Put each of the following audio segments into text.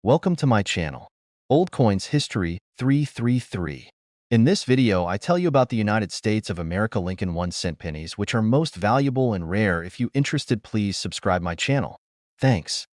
Welcome to my channel, Old Coins History 333. In this video, I tell you about the United States of America Lincoln 1-cent pennies, which are most valuable and rare. If you interested, please subscribe my channel. Thanks.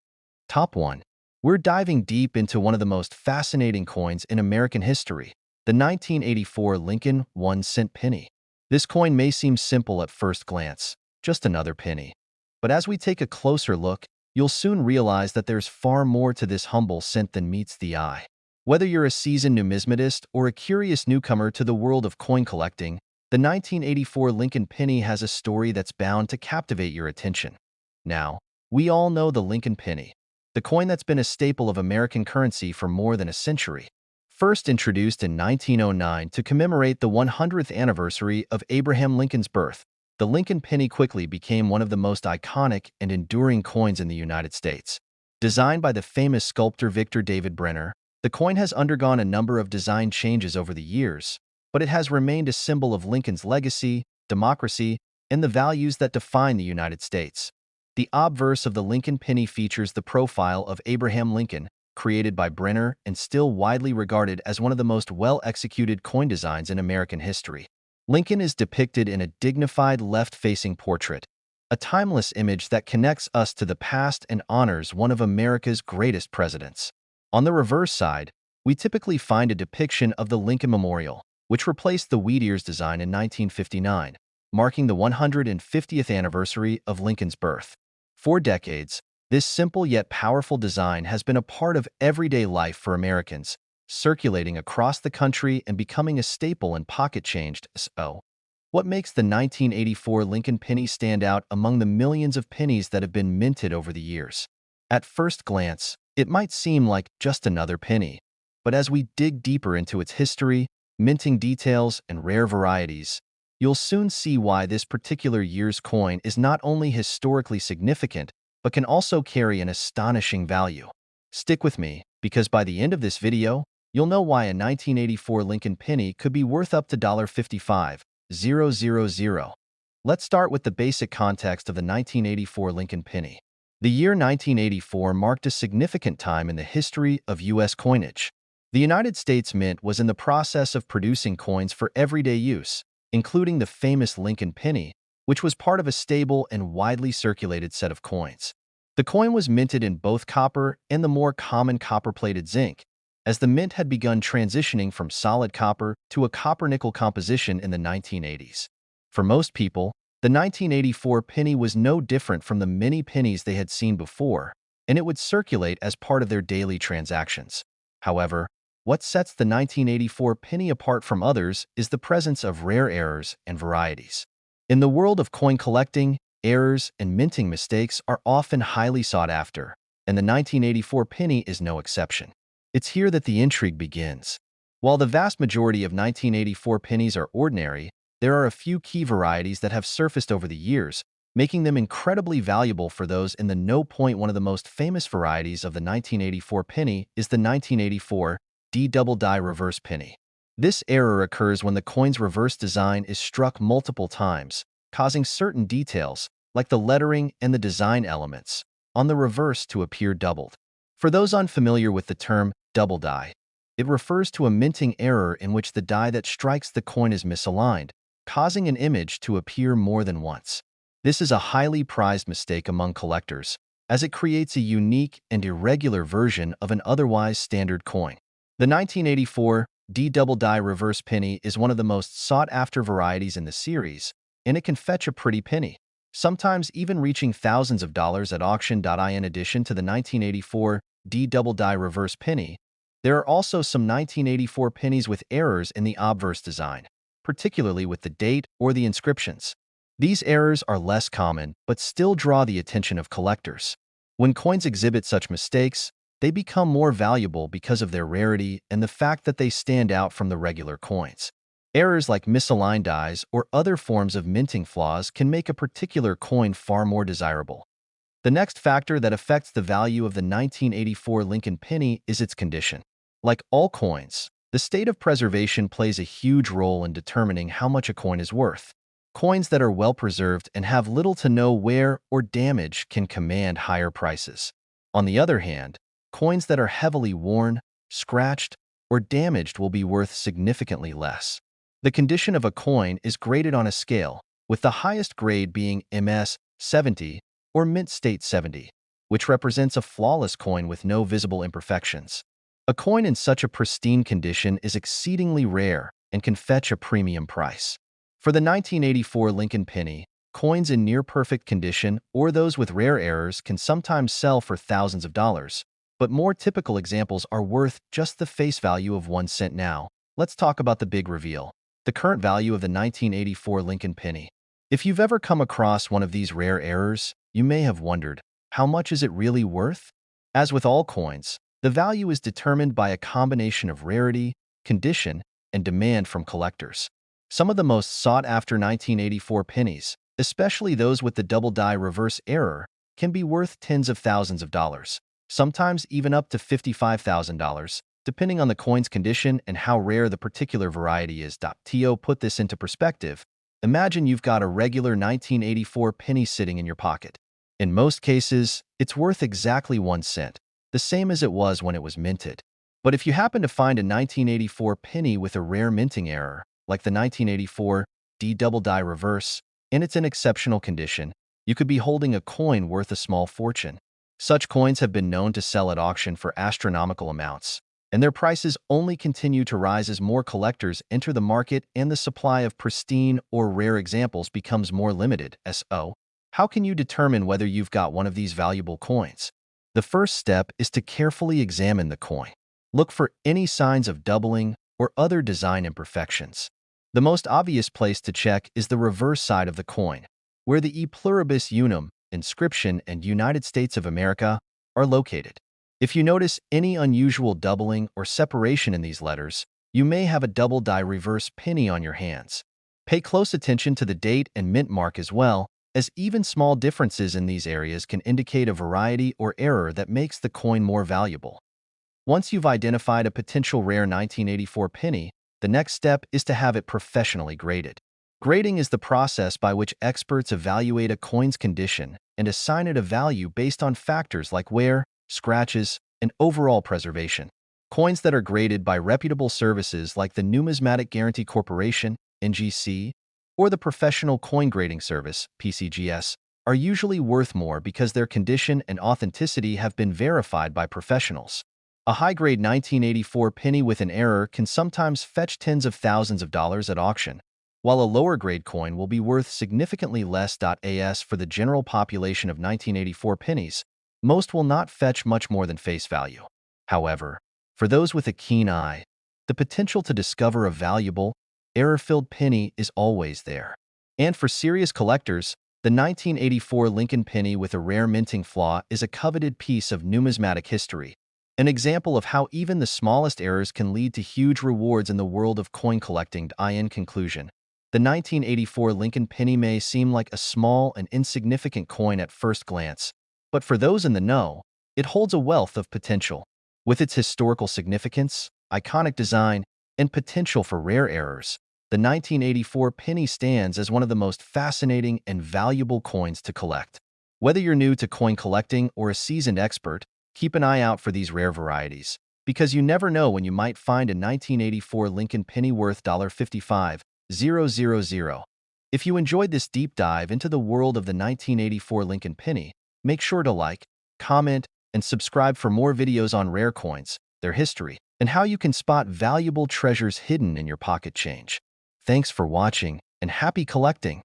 Top 1. We're diving deep into one of the most fascinating coins in American history, the 1984 Lincoln 1-cent penny. This coin may seem simple at first glance, just another penny. But as we take a closer look, you'll soon realize that there's far more to this humble cent than meets the eye. Whether you're a seasoned numismatist or a curious newcomer to the world of coin collecting, the 1984 Lincoln penny has a story that's bound to captivate your attention. Now, we all know the Lincoln penny, the coin that's been a staple of American currency for more than a century. First introduced in 1909 to commemorate the 100th anniversary of Abraham Lincoln's birth, the Lincoln penny quickly became one of the most iconic and enduring coins in the United States. Designed by the famous sculptor Victor David Brenner, the coin has undergone a number of design changes over the years, but it has remained a symbol of Lincoln's legacy, democracy, and the values that define the United States. The obverse of the Lincoln penny features the profile of Abraham Lincoln, created by Brenner and still widely regarded as one of the most well-executed coin designs in American history. Lincoln is depicted in a dignified left-facing portrait, a timeless image that connects us to the past and honors one of America's greatest presidents. On the reverse side, we typically find a depiction of the Lincoln Memorial, which replaced the wheat ears design in 1959, marking the 150th anniversary of Lincoln's birth. For decades, this simple yet powerful design has been a part of everyday life for Americans, circulating across the country and becoming a staple in pocket change. So, what makes the 1984 Lincoln penny stand out among the millions of pennies that have been minted over the years? At first glance, it might seem like just another penny, but as we dig deeper into its history, minting details, and rare varieties, you'll soon see why this particular year's coin is not only historically significant, but can also carry an astonishing value. Stick with me, because by the end of this video, you'll know why a 1984 Lincoln penny could be worth up to $55,000. Let's start with the basic context of the 1984 Lincoln penny. The year 1984 marked a significant time in the history of U.S. coinage. The United States Mint was in the process of producing coins for everyday use, including the famous Lincoln penny, which was part of a stable and widely circulated set of coins. The coin was minted in both copper and the more common copper-plated zinc, as the mint had begun transitioning from solid copper to a copper-nickel composition in the 1980s. For most people, the 1984 penny was no different from the many pennies they had seen before, and it would circulate as part of their daily transactions. However, what sets the 1984 penny apart from others is the presence of rare errors and varieties. In the world of coin collecting, errors and minting mistakes are often highly sought after, and the 1984 penny is no exception. It's here that the intrigue begins. While the vast majority of 1984 pennies are ordinary, there are a few key varieties that have surfaced over the years, making them incredibly valuable for those in the know. One of the most famous varieties of the 1984 penny is the 1984 double die reverse penny. This error occurs when the coin's reverse design is struck multiple times, causing certain details, like the lettering and the design elements, on the reverse to appear doubled. For those unfamiliar with the term double die, it refers to a minting error in which the die that strikes the coin is misaligned, causing an image to appear more than once. This is a highly prized mistake among collectors, as it creates a unique and irregular version of an otherwise standard coin. The 1984 double die reverse penny is one of the most sought-after varieties in the series, and it can fetch a pretty penny, sometimes even reaching thousands of dollars at auction. In addition to the 1984 double die reverse penny, there are also some 1984 pennies with errors in the obverse design, particularly with the date or the inscriptions. These errors are less common, but still draw the attention of collectors. When coins exhibit such mistakes, they become more valuable because of their rarity and the fact that they stand out from the regular coins. Errors like misaligned dies or other forms of minting flaws can make a particular coin far more desirable. The next factor that affects the value of the 1984 Lincoln penny is its condition. Like all coins, the state of preservation plays a huge role in determining how much a coin is worth. Coins that are well preserved and have little to no wear or damage can command higher prices. On the other hand, Coins that are heavily worn, scratched, or damaged will be worth significantly less. The condition of a coin is graded on a scale, with the highest grade being MS 70 or Mint State 70, which represents a flawless coin with no visible imperfections. A coin in such a pristine condition is exceedingly rare and can fetch a premium price. For the 1984 Lincoln penny, coins in near-perfect condition or those with rare errors can sometimes sell for thousands of dollars, but more typical examples are worth just the face value of 1 cent now. Let's talk about the big reveal, the current value of the 1984 Lincoln penny. If you've ever come across one of these rare errors, you may have wondered, how much is it really worth? As with all coins, the value is determined by a combination of rarity, condition, and demand from collectors. Some of the most sought-after 1984 pennies, especially those with the double-die reverse error, can be worth tens of thousands of dollars, sometimes even up to $55,000, depending on the coin's condition and how rare the particular variety is. To put this into perspective, imagine you've got a regular 1984 penny sitting in your pocket. In most cases, it's worth exactly 1 cent, the same as it was when it was minted. But if you happen to find a 1984 penny with a rare minting error, like the 1984 D double die reverse, and it's in exceptional condition, you could be holding a coin worth a small fortune. Such coins have been known to sell at auction for astronomical amounts, and their prices only continue to rise as more collectors enter the market and the supply of pristine or rare examples becomes more limited. So, how can you determine whether you've got one of these valuable coins? The first step is to carefully examine the coin. Look for any signs of doubling or other design imperfections. The most obvious place to check is the reverse side of the coin, where the E pluribus unum inscription and United States of America are located. If you notice any unusual doubling or separation in these letters, you may have a double die reverse penny on your hands. Pay close attention to the date and mint mark as well, as even small differences in these areas can indicate a variety or error that makes the coin more valuable. Once you've identified a potential rare 1984 penny, the next step is to have it professionally graded. Grading is the process by which experts evaluate a coin's condition and assign it a value based on factors like wear, scratches, and overall preservation. Coins that are graded by reputable services like the Numismatic Guarantee Corporation, NGC, or the Professional Coin Grading Service, PCGS, are usually worth more because their condition and authenticity have been verified by professionals. A high-grade 1984 penny with an error can sometimes fetch tens of thousands of dollars at auction, while a lower-grade coin will be worth significantly less. As for the general population of 1984 pennies, most will not fetch much more than face value. However, for those with a keen eye, the potential to discover a valuable, error-filled penny is always there. And for serious collectors, the 1984 Lincoln penny with a rare minting flaw is a coveted piece of numismatic history, an example of how even the smallest errors can lead to huge rewards in the world of coin collecting. In conclusion, the 1984 Lincoln penny may seem like a small and insignificant coin at first glance, but for those in the know, it holds a wealth of potential. With its historical significance, iconic design, and potential for rare errors, the 1984 penny stands as one of the most fascinating and valuable coins to collect. Whether you're new to coin collecting or a seasoned expert, keep an eye out for these rare varieties, because you never know when you might find a 1984 Lincoln penny worth $55,000. If you enjoyed this deep dive into the world of the 1984 Lincoln penny, make sure to like, comment, and subscribe for more videos on rare coins, their history, and how you can spot valuable treasures hidden in your pocket change. Thanks for watching, and happy collecting!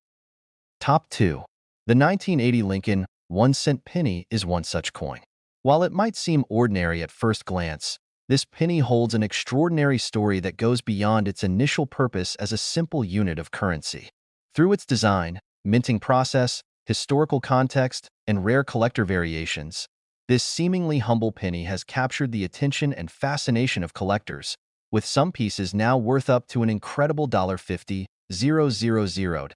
Top 2. The 1980 Lincoln 1-cent penny is one such coin. While it might seem ordinary at first glance, this penny holds an extraordinary story that goes beyond its initial purpose as a simple unit of currency. Through its design, minting process, historical context, and rare collector variations, this seemingly humble penny has captured the attention and fascination of collectors, with some pieces now worth up to an incredible $50,000.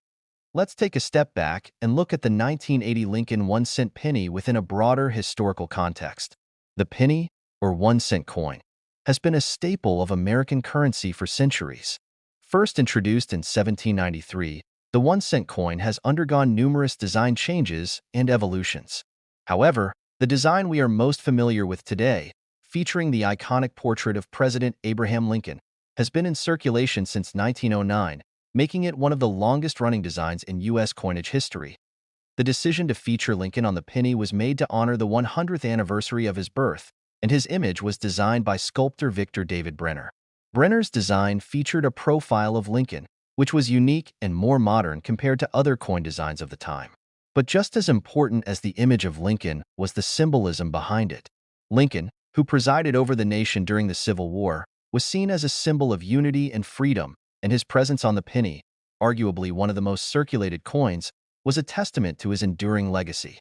Let's take a step back and look at the 1980 Lincoln 1-cent penny within a broader historical context. The penny, or 1-cent coin, has been a staple of American currency for centuries. First introduced in 1793, the 1-cent coin has undergone numerous design changes and evolutions. However, the design we are most familiar with today, featuring the iconic portrait of President Abraham Lincoln, has been in circulation since 1909, making it one of the longest-running designs in U.S. coinage history. The decision to feature Lincoln on the penny was made to honor the 100th anniversary of his birth, and his image was designed by sculptor Victor David Brenner. Brenner's design featured a profile of Lincoln, which was unique and more modern compared to other coin designs of the time. But just as important as the image of Lincoln was the symbolism behind it. Lincoln, who presided over the nation during the Civil War, was seen as a symbol of unity and freedom, and his presence on the penny, arguably one of the most circulated coins, was a testament to his enduring legacy.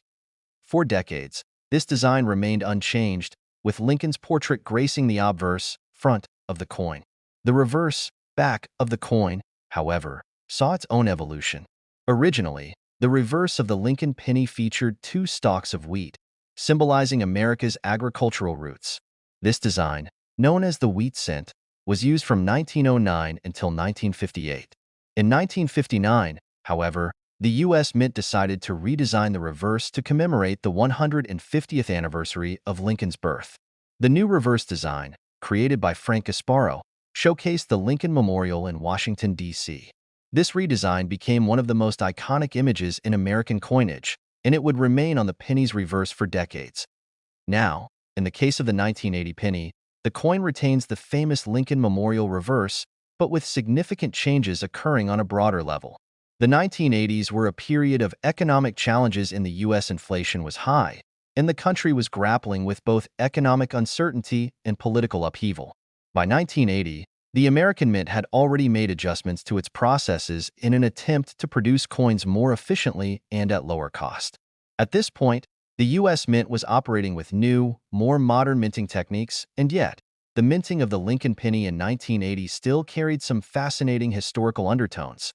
For decades, this design remained unchanged, with Lincoln's portrait gracing the obverse, front, of the coin. The reverse, back, of the coin, however, saw its own evolution. Originally, the reverse of the Lincoln penny featured two stalks of wheat, symbolizing America's agricultural roots. This design, known as the wheat cent, was used from 1909 until 1958. In 1959, however, the U.S. Mint decided to redesign the reverse to commemorate the 150th anniversary of Lincoln's birth. The new reverse design, created by Frank Gasparo, showcased the Lincoln Memorial in Washington, D.C. This redesign became one of the most iconic images in American coinage, and it would remain on the penny's reverse for decades. Now, in the case of the 1980 penny, the coin retains the famous Lincoln Memorial reverse, but with significant changes occurring on a broader level. The 1980s were a period of economic challenges in the U.S. Inflation was high, and the country was grappling with both economic uncertainty and political upheaval. By 1980, the American Mint had already made adjustments to its processes in an attempt to produce coins more efficiently and at lower cost. At this point, the U.S. Mint was operating with new, more modern minting techniques, and yet, the minting of the Lincoln penny in 1980 still carried some fascinating historical undertones.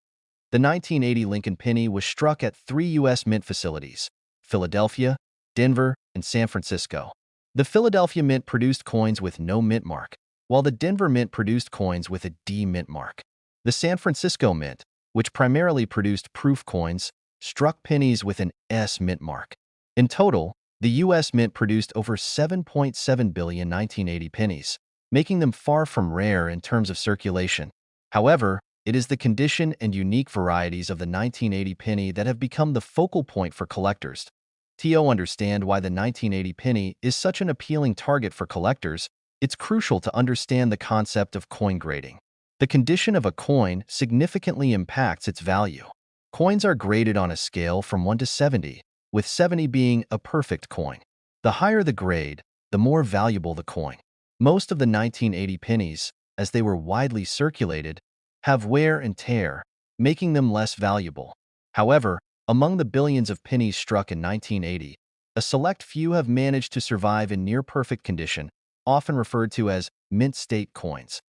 The 1980 Lincoln penny was struck at 3 U.S. Mint facilities: Philadelphia, Denver, and San Francisco. The Philadelphia Mint produced coins with no mint mark, while the Denver Mint produced coins with a D mint mark. The San Francisco Mint, which primarily produced proof coins, struck pennies with an S mint mark. In total, the U.S. Mint produced over 7.7 billion 1980 pennies, making them far from rare in terms of circulation. However, it is the condition and unique varieties of the 1980 penny that have become the focal point for collectors. To understand why the 1980 penny is such an appealing target for collectors, it's crucial to understand the concept of coin grading. The condition of a coin significantly impacts its value. Coins are graded on a scale from 1 to 70, with 70 being a perfect coin. The higher the grade, the more valuable the coin. Most of the 1980 pennies, as they were widely circulated, have wear and tear, making them less valuable. However, among the billions of pennies struck in 1980, a select few have managed to survive in near-perfect condition, often referred to as mint-state coins.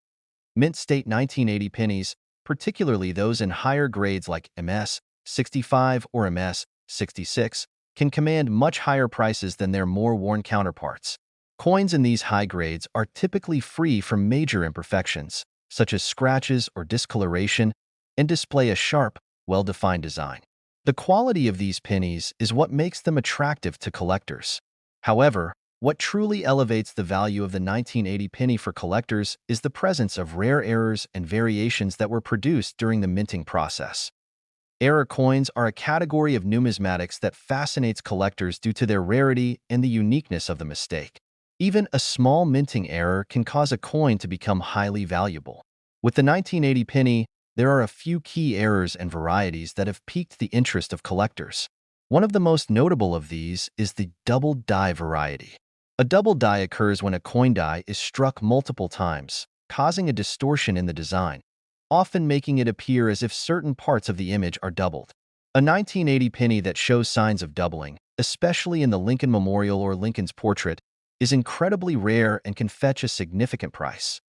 Mint-state 1980 pennies, particularly those in higher grades like MS 65 or MS 66, can command much higher prices than their more worn counterparts. Coins in these high grades are typically free from major imperfections, such as scratches or discoloration, and display a sharp, well-defined design. The quality of these pennies is what makes them attractive to collectors. However, what truly elevates the value of the 1980 penny for collectors is the presence of rare errors and variations that were produced during the minting process. Error coins are a category of numismatics that fascinates collectors due to their rarity and the uniqueness of the mistake. Even a small minting error can cause a coin to become highly valuable. With the 1980 penny, there are a few key errors and varieties that have piqued the interest of collectors. One of the most notable of these is the double die variety. A double die occurs when a coin die is struck multiple times, causing a distortion in the design, often making it appear as if certain parts of the image are doubled. A 1980 penny that shows signs of doubling, especially in the Lincoln Memorial or Lincoln's portrait, is incredibly rare and can fetch a significant price.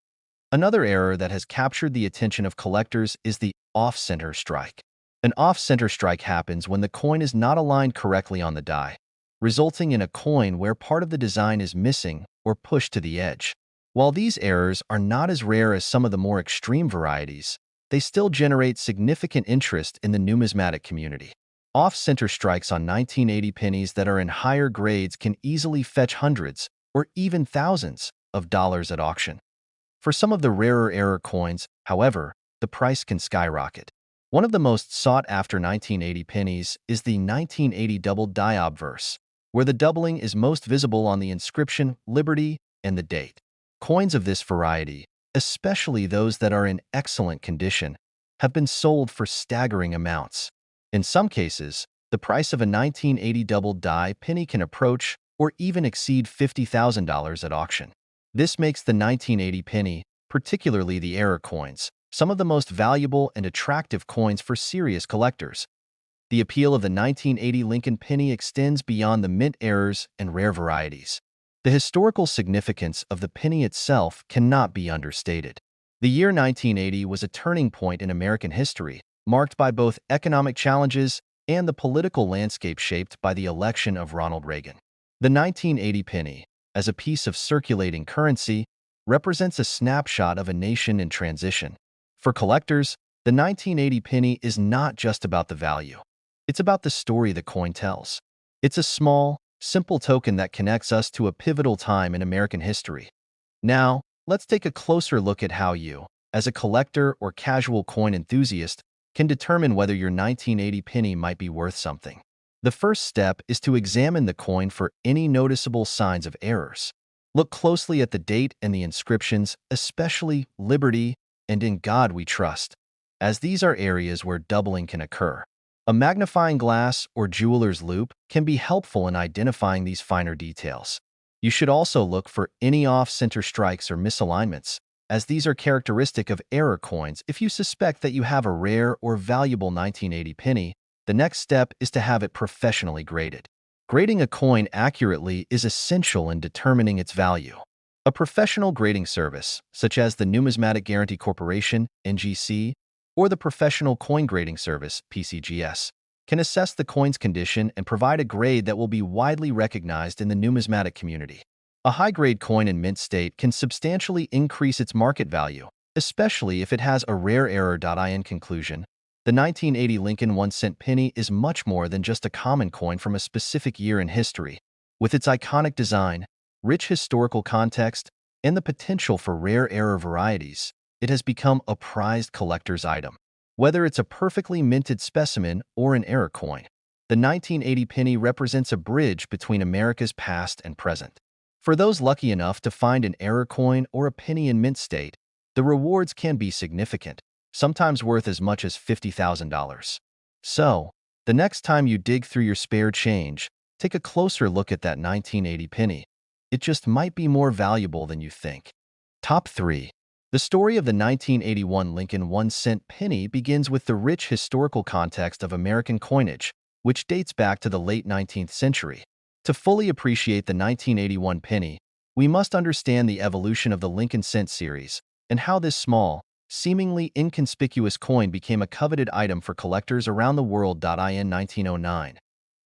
Another error that has captured the attention of collectors is the off-center strike. An off-center strike happens when the coin is not aligned correctly on the die, resulting in a coin where part of the design is missing or pushed to the edge. While these errors are not as rare as some of the more extreme varieties, they still generate significant interest in the numismatic community. Off-center strikes on 1980 pennies that are in higher grades can easily fetch hundreds or even thousands of dollars at auction. For some of the rarer error coins, however, the price can skyrocket. One of the most sought-after 1980 pennies is the 1980 double die obverse, where the doubling is most visible on the inscription Liberty and the date. Coins of this variety, especially those that are in excellent condition, have been sold for staggering amounts. In some cases, the price of a 1980 double die penny can approach or even exceed $50,000 at auction. This makes the 1980 penny, particularly the error coins, some of the most valuable and attractive coins for serious collectors. The appeal of the 1980 Lincoln penny extends beyond the mint errors and rare varieties. The historical significance of the penny itself cannot be understated. The year 1980 was a turning point in American history, marked by both economic challenges and the political landscape shaped by the election of Ronald Reagan. The 1980 penny, as a piece of circulating currency, represents a snapshot of a nation in transition. For collectors, the 1980 penny is not just about the value. It's about the story the coin tells. It's a small, simple token that connects us to a pivotal time in American history. Now, let's take a closer look at how you, as a collector or casual coin enthusiast, can determine whether your 1980 penny might be worth something. The first step is to examine the coin for any noticeable signs of errors. Look closely at the date and the inscriptions, especially Liberty and In God We Trust, as these are areas where doubling can occur. A magnifying glass or jeweler's loupe can be helpful in identifying these finer details. You should also look for any off-center strikes or misalignments, as these are characteristic of error coins. If you suspect that you have a rare or valuable 1980 penny, the next step is to have it professionally graded. Grading a coin accurately is essential in determining its value. A professional grading service, such as the Numismatic Guarantee Corporation, NGC, or the Professional Coin Grading Service, PCGS, can assess the coin's condition and provide a grade that will be widely recognized in the numismatic community. A high-grade coin in mint state can substantially increase its market value, especially if it has a rare error. In conclusion, the 1980 Lincoln 1-cent penny is much more than just a common coin from a specific year in history. With its iconic design, rich historical context, and the potential for rare error varieties, it has become a prized collector's item. Whether it's a perfectly minted specimen or an error coin, the 1980 penny represents a bridge between America's past and present. For those lucky enough to find an error coin or a penny in mint state, the rewards can be significant, sometimes worth as much as $50,000. So, the next time you dig through your spare change, take a closer look at that 1980 penny. It just might be more valuable than you think. Top 3. The story of the 1981 Lincoln 1-cent penny begins with the rich historical context of American coinage, which dates back to the late 19th century. To fully appreciate the 1981 penny, we must understand the evolution of the Lincoln cent series and how this small, seemingly inconspicuous coin became a coveted item for collectors around the world. In 1909,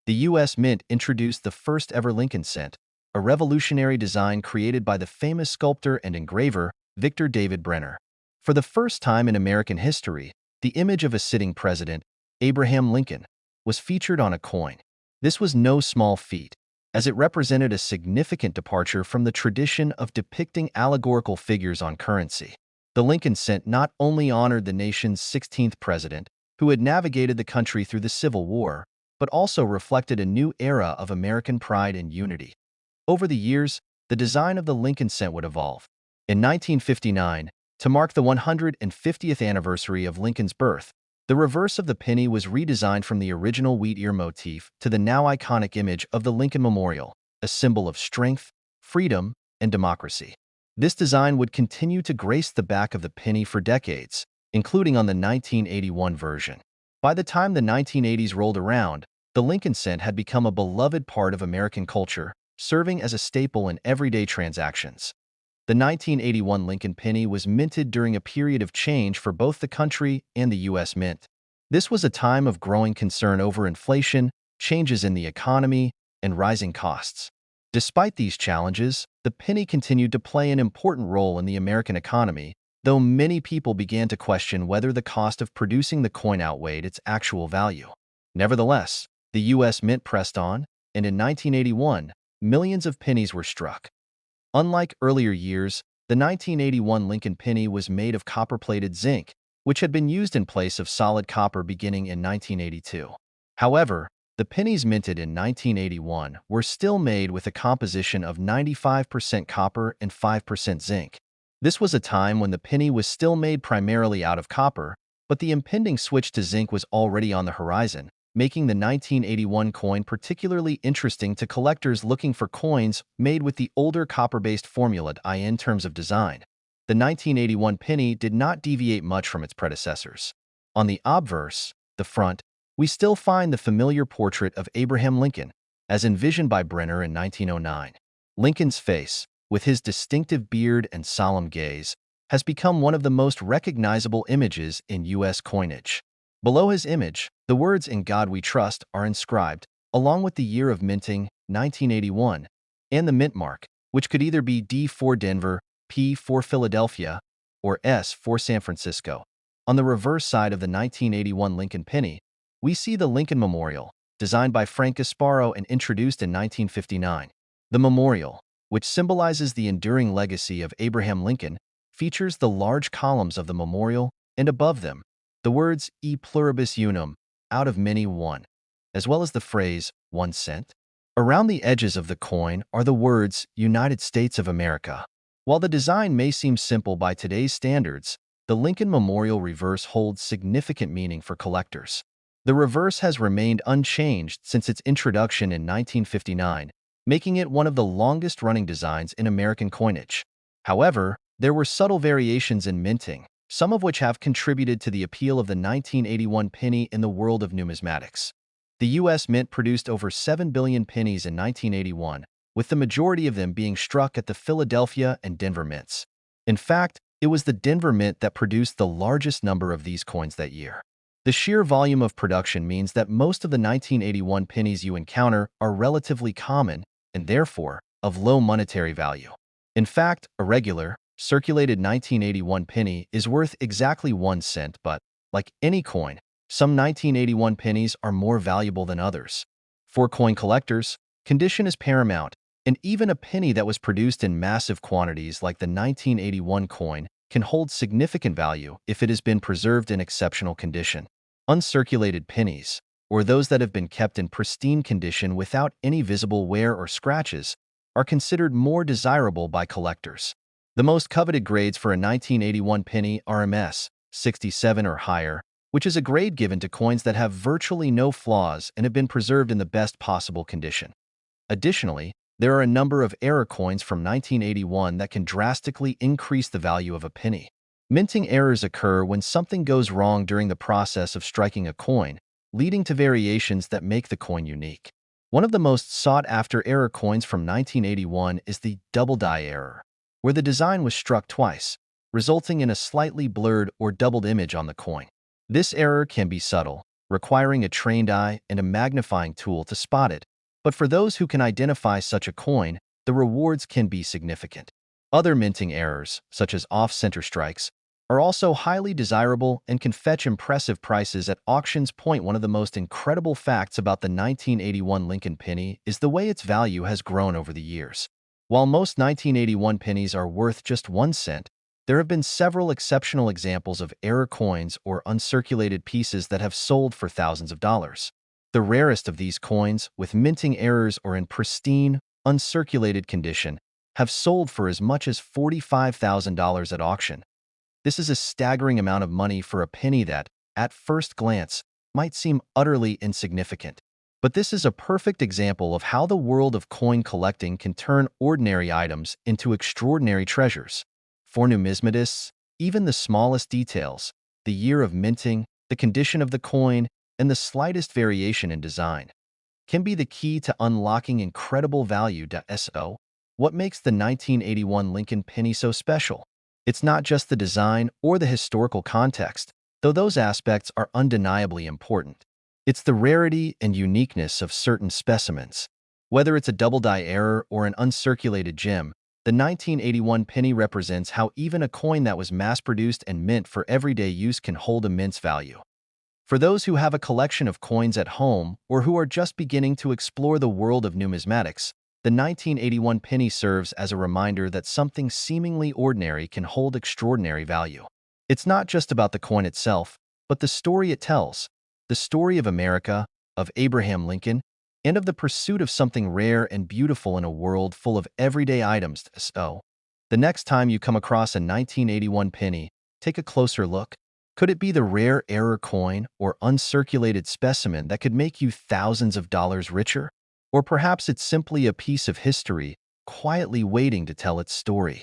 the U.S. Mint introduced the first-ever Lincoln cent, a revolutionary design created by the famous sculptor and engraver Victor David Brenner. For the first time in American history, the image of a sitting president, Abraham Lincoln, was featured on a coin. This was no small feat, as it represented a significant departure from the tradition of depicting allegorical figures on currency. The Lincoln cent not only honored the nation's 16th president, who had navigated the country through the Civil War, but also reflected a new era of American pride and unity. Over the years, the design of the Lincoln cent would evolve. In 1959, to mark the 150th anniversary of Lincoln's birth, the reverse of the penny was redesigned from the original wheat ear motif to the now iconic image of the Lincoln Memorial, a symbol of strength, freedom, and democracy. This design would continue to grace the back of the penny for decades, including on the 1981 version. By the time the 1980s rolled around, the Lincoln cent had become a beloved part of American culture, serving as a staple in everyday transactions. The 1981 Lincoln penny was minted during a period of change for both the country and the U.S. Mint. This was a time of growing concern over inflation, changes in the economy, and rising costs. Despite these challenges, the penny continued to play an important role in the American economy, though many people began to question whether the cost of producing the coin outweighed its actual value. Nevertheless, the U.S. Mint pressed on, and in 1981, millions of pennies were struck. Unlike earlier years, the 1981 Lincoln penny was made of copper-plated zinc, which had been used in place of solid copper beginning in 1982. However, the pennies minted in 1981 were still made with a composition of 95% copper and 5% zinc. This was a time when the penny was still made primarily out of copper, but the impending switch to zinc was already on the horizon, making the 1981 coin particularly interesting to collectors looking for coins made with the older copper-based formula in terms of design. The 1981 penny did not deviate much from its predecessors. On the obverse, the front, we still find the familiar portrait of Abraham Lincoln, as envisioned by Brenner in 1909. Lincoln's face, with his distinctive beard and solemn gaze, has become one of the most recognizable images in U.S. coinage. Below his image, the words "In God We Trust" are inscribed, along with the year of minting, 1981, and the mint mark, which could either be D for Denver, P for Philadelphia, or S for San Francisco. On the reverse side of the 1981 Lincoln penny, we see the Lincoln Memorial, designed by Frank Gasparo and introduced in 1959. The memorial, which symbolizes the enduring legacy of Abraham Lincoln, features the large columns of the memorial, and above them, the words "E pluribus unum," out of many one, as well as the phrase 1 cent. Around the edges of the coin are the words "United States of America." While the design may seem simple by today's standards, the Lincoln Memorial reverse holds significant meaning for collectors. The reverse has remained unchanged since its introduction in 1959, making it one of the longest-running designs in American coinage. However, there were subtle variations in minting, some of which have contributed to the appeal of the 1981 penny in the world of numismatics. The U.S. Mint produced over 7 billion pennies in 1981, with the majority of them being struck at the Philadelphia and Denver mints. In fact, it was the Denver Mint that produced the largest number of these coins that year. The sheer volume of production means that most of the 1981 pennies you encounter are relatively common and therefore of low monetary value. In fact, a regular, circulated 1981 penny is worth exactly 1 cent, but, like any coin, some 1981 pennies are more valuable than others. For coin collectors, condition is paramount, and even a penny that was produced in massive quantities like the 1981 coin can hold significant value if it has been preserved in exceptional condition. Uncirculated pennies, or those that have been kept in pristine condition without any visible wear or scratches, are considered more desirable by collectors. The most coveted grades for a 1981 penny are MS 67 or higher, which is a grade given to coins that have virtually no flaws and have been preserved in the best possible condition. Additionally, there are a number of error coins from 1981 that can drastically increase the value of a penny. Minting errors occur when something goes wrong during the process of striking a coin, leading to variations that make the coin unique. One of the most sought-after error coins from 1981 is the double die error, where the design was struck twice, resulting in a slightly blurred or doubled image on the coin. This error can be subtle, requiring a trained eye and a magnifying tool to spot it, but for those who can identify such a coin, the rewards can be significant. Other minting errors, such as off-center strikes, are also highly desirable and can fetch impressive prices at auctions. One of the most incredible facts about the 1981 Lincoln penny is the way its value has grown over the years. While most 1981 pennies are worth just 1 cent, there have been several exceptional examples of error coins or uncirculated pieces that have sold for thousands of dollars. The rarest of these coins, with minting errors or in pristine, uncirculated condition, have sold for as much as $45,000 at auction. This is a staggering amount of money for a penny that, at first glance, might seem utterly insignificant. But this is a perfect example of how the world of coin collecting can turn ordinary items into extraordinary treasures. For numismatists, even the smallest details, the year of minting, the condition of the coin, and the slightest variation in design, can be the key to unlocking incredible value. So, what makes the 1981 Lincoln penny so special? It's not just the design or the historical context, though those aspects are undeniably important. It's the rarity and uniqueness of certain specimens. Whether it's a double die error or an uncirculated gem, the 1981 penny represents how even a coin that was mass-produced and mint for everyday use can hold immense value. For those who have a collection of coins at home or who are just beginning to explore the world of numismatics, The 1981 penny serves as a reminder that something seemingly ordinary can hold extraordinary value. It's not just about the coin itself, but the story it tells, the story of America, of Abraham Lincoln, and of the pursuit of something rare and beautiful in a world full of everyday items. So, the next time you come across a 1981 penny, take a closer look. Could it be the rare error coin or uncirculated specimen that could make you thousands of dollars richer? Or perhaps it's simply a piece of history quietly waiting to tell its story.